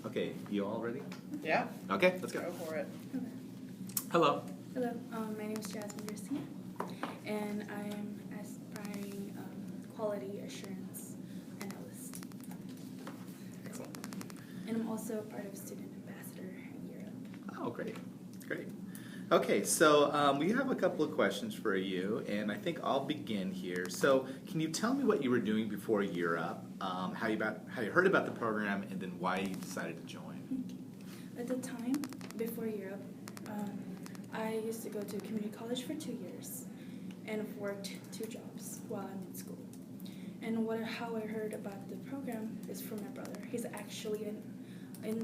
Okay, you all ready? Yeah. Okay, let's go. Go for it. Hello. Hello, my name is Jasmine Garcia, and I am aspiring quality assurance analyst. Excellent. And I'm also part of Student Ambassador in Europe. Oh, great. Great. Okay, so we have a couple of questions for you, and I think I'll begin here. So can you tell me what you were doing before Europe, how you heard about the program, and then why you decided to join? At the time, before Europe, I used to go to community college for 2 years and I've worked 2 jobs while I'm in school. And how I heard about the program is from my brother. He's actually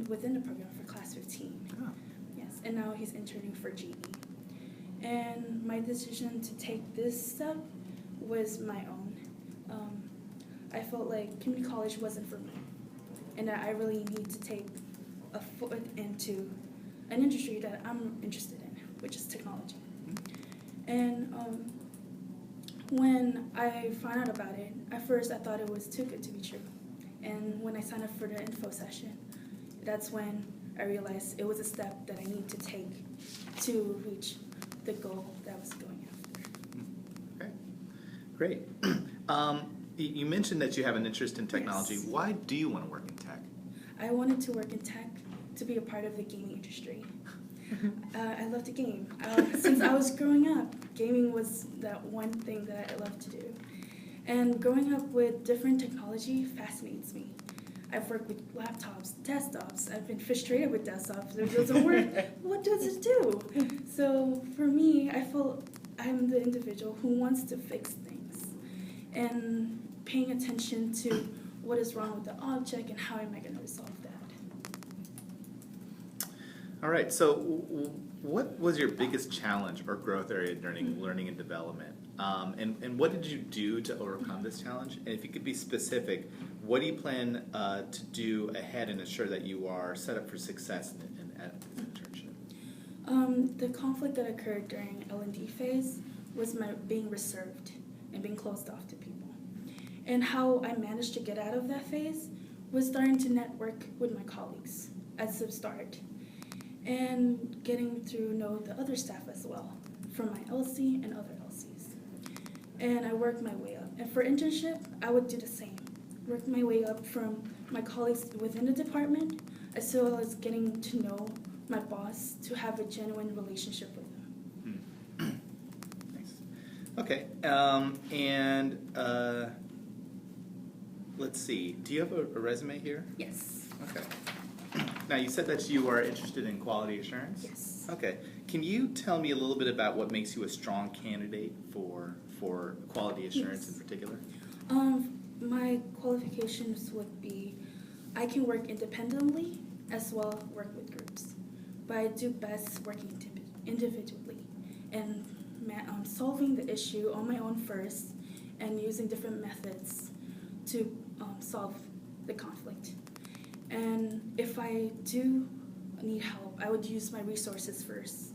within the program for class 15. Oh. Yes, and now he's interning for GE. And my decision to take this step was my own. I felt like community college wasn't for me, and that I really need to take a foot into an industry that I'm interested in, which is technology. And when I found out about it, at first I thought it was too good to be true. And when I signed up for the info session, that's when I realized it was a step that I need to take to reach the goal that I was going after. Okay, great. You mentioned that you have an interest in technology. Yes. Why do you want to work in tech? I wanted to work in tech to be a part of the gaming industry. I love to game. Since I was growing up, gaming was that one thing that I love to do. And growing up with different technology fascinates me. I've worked with laptops, desktops. I've been frustrated with desktops. It doesn't work. What does it do? So for me, I feel I'm the individual who wants to fix things and paying attention to what is wrong with the object and how am I going to resolve that. All right, so what was your biggest challenge or growth area during learning and development? And what did you do to overcome this challenge? And if you could be specific, what do you plan to do ahead and ensure that you are set up for success at this internship? The conflict that occurred during L&D phase was my being reserved and being closed off to people. And how I managed to get out of that phase was starting to network with my colleagues as a start. And getting to know the other staff as well, from my LC and other LCs. And I worked my way up. And for internship, I would do the same. Work my way up from my colleagues within the department, as well as getting to know my boss to have a genuine relationship with him. Nice. Okay, let's see. Do you have a resume here? Yes. Okay. Now, you said that you are interested in quality assurance? Yes. Okay. Can you tell me a little bit about what makes you a strong candidate for quality assurance in particular? My qualifications would be I can work independently as well as work with groups. But I do best working individually and solving the issue on my own first and using different methods to solve the conflict. And if I do need help, I would use my resources first,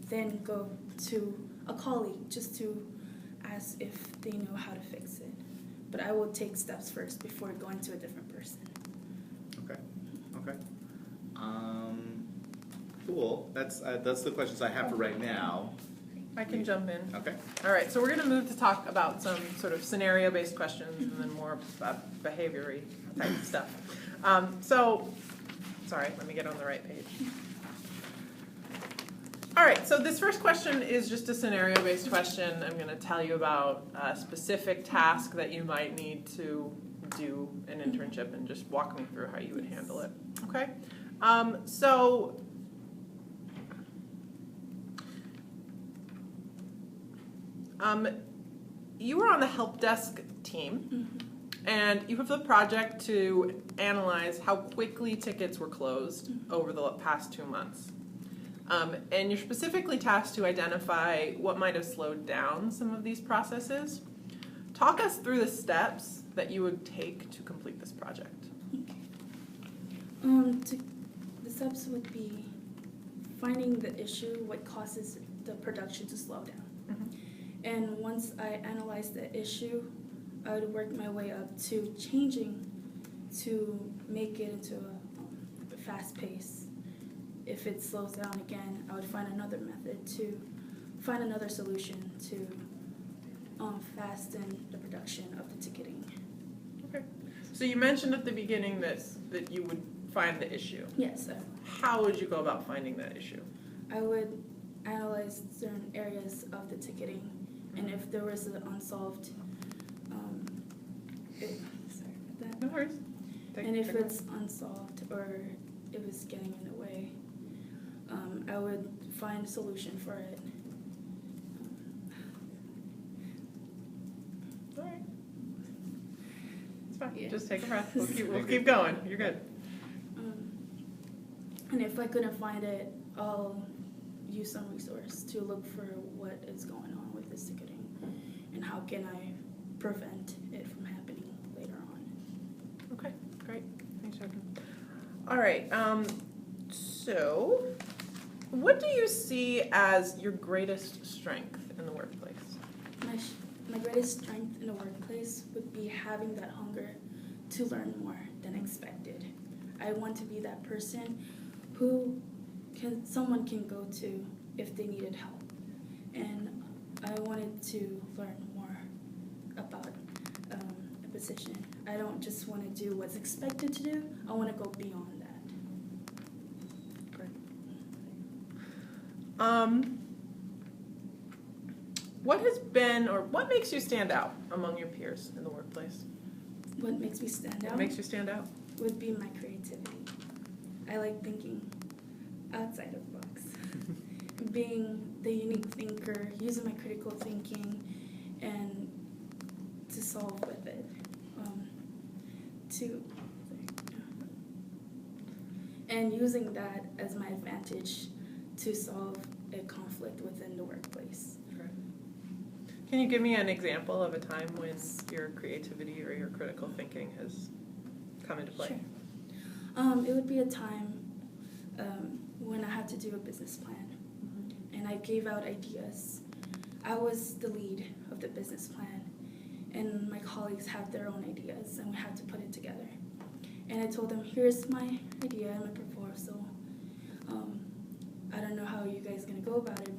then go to a colleague just to ask if they know how to fix it. But I will take steps first before going to a different person. Okay. Okay. Cool. That's the questions I have for right now. I can jump in. Okay. All right, so we're going to move to talk about some sort of scenario-based questions and then more behavior-y type stuff. Sorry, let me get on the right page. All right, so this first question is just a scenario-based question. I'm going to tell you about a specific task that you might need to do an internship and just walk me through how you would handle it. Okay? You were on the help desk team, and you have the project to analyze how quickly tickets were closed over the past 2 months. And you're specifically tasked to identify what might have slowed down some of these processes. Talk us through the steps that you would take to complete this project. Okay. The steps would be finding the issue, what causes the production to slow down. And once I analyzed the issue, I would work my way up to changing to make it into a fast pace. If it slows down again, I would find another method to find another solution to fasten the production of the ticketing. Okay. So you mentioned at the beginning that you would find the issue. Yes, How would you go about finding that issue? I would analyze certain areas of the ticketing, and if there was an unsolved, sorry about that. No worries. And if it's unsolved or it was getting in the way, I would find a solution for it. All right. It's fine. Yeah. Just take a breath. We'll keep going. You're good. And if I couldn't find it, I'll use some resource to look for what is going on with this ticketing and how can I prevent it from happening later on. Okay, great. Thanks, Jordan. All right. So, what do you see as your greatest strength in the workplace? My greatest strength in the workplace would be having that hunger to learn more than expected. I want to be that person who someone can go to if they needed help. And I wanted to learn more about a position. I don't just want to do what's expected to do, I want to go beyond that. Great. What has been, or what makes you stand out among your peers in the workplace? What makes me stand out What makes you stand out? would be my creativity. I like thinking outside of the box. Being the unique thinker, using my critical thinking and to solve with it. And using that as my advantage to solve a conflict within the workplace. Can you give me an example of a time when your creativity or your critical thinking has come into play? Sure. It would be a time when I had to do a business plan, and I gave out ideas. I was the lead of the business plan, and my colleagues had their own ideas, and we had to put it together. And I told them, here's my idea and my proposal. I don't know how you guys are gonna go about it,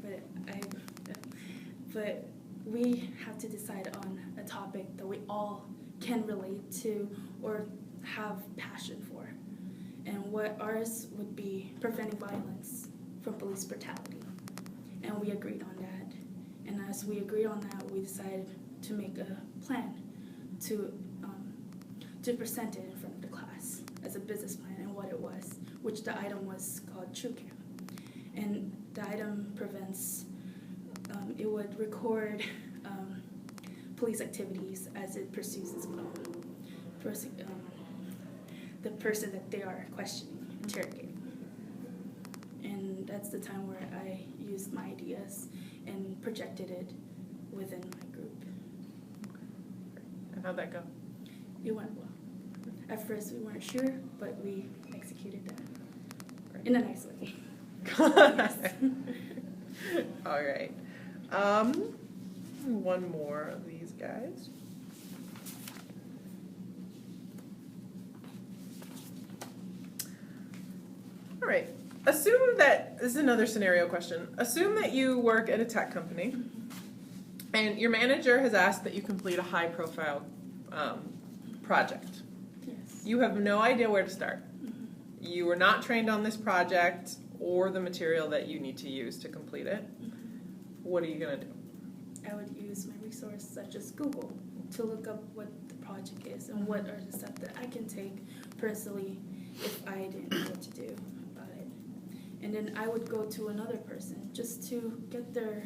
but we have to decide on a topic that we all can relate to or have passion for. And what ours would be preventing violence from police brutality. And we agreed on that. And as we agreed on that, we decided to make a plan to present it in front of the class as a business plan and what it was, which the item was called TrueCam. And the item prevents, it would record police activities as it pursues the person that they are questioning, interrogating. And that's the time where I used my ideas and projected it within my group. And how'd that go? It went well. At first we weren't sure, but we executed that in a nice way. Yes. All right. One more of these guys. All right. Assume that, this is another scenario question. Assume that you work at a tech company and your manager has asked that you complete a high profile project. Yes. You have no idea where to start. You were not trained on this project or the material that you need to use to complete it. What are you going to do? I would use my resource such as Google to look up what the project is and what are the steps that I can take personally if I didn't know what to do about it. And then I would go to another person just to get their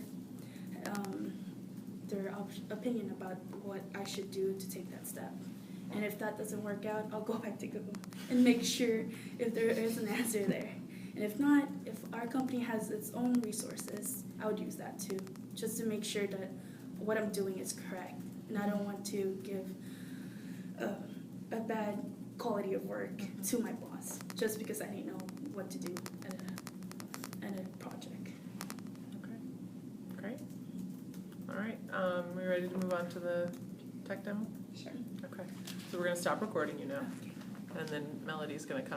opinion about what I should do to take that step. And if that doesn't work out, I'll go back to Google and make sure if there is an answer there. And if not, if our company has its own resources, I would use that too, just to make sure that what I'm doing is correct. And I don't want to give a bad quality of work to my boss just because I didn't know what to do at a project. Okay, great. All right, we ready to move on to the tech demo? Sure. Okay, so we're going to stop recording you now, and then Melody's going to come